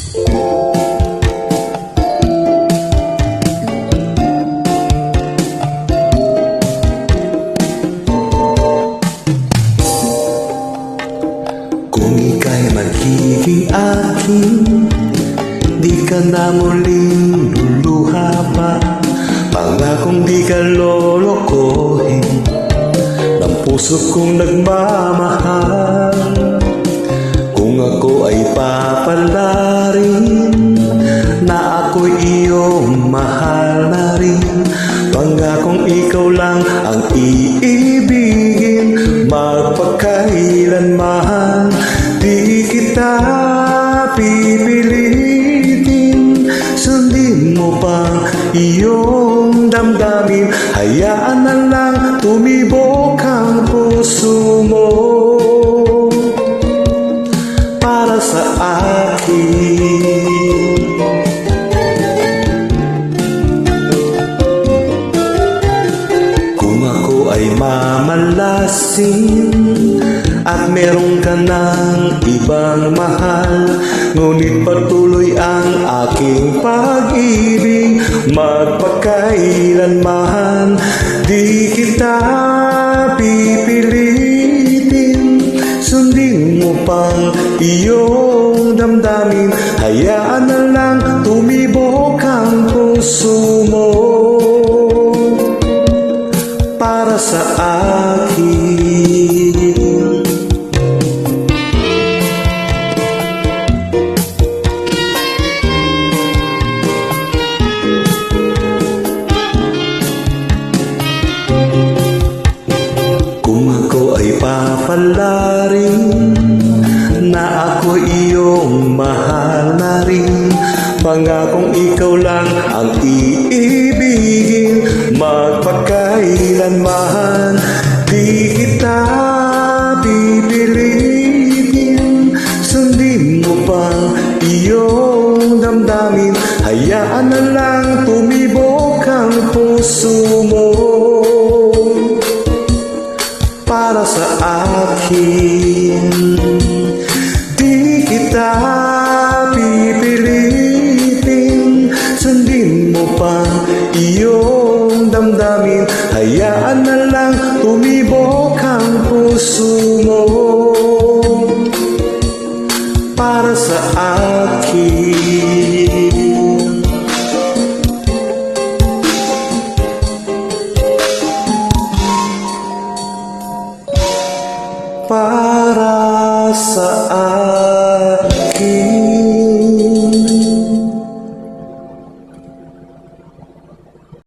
Kung ika'y magiging akin, di ka na muling luluha pa. Pangakong di ka lolokohin ng puso kong nagmamahal. Kung ako ay papalarin na ako'y iyong mahal na rin, pangakong ikaw lang ang iibigin magpakailanman. Di kita pipilitin, sundin mo pa iyong damdamin. Hayaan na lang tumibok ang puso mo para sa akin. Kung ako ay mamalasin at meron ka ng ibang mahal, ngunit patuloy ang aking pag-ibig magpakailanman. Di kita pipilitin, sundin mo pang iyong damdamin. Hayaan na lang tumibok ang puso mo para sa akin. Kung ako ay papalarin na ako iyong mahal na rin, pangakong ikaw lang ang iibigin magpakailanman. Di kita pipilitin, sundin mo pa iyong damdamin. Hayaan na lang tumibok ang puso mo para sa akin. Di kita pipilitin, sundin mo pa iyong damdamin. Hayaan na lang tumibok ang puso mo para sa akin.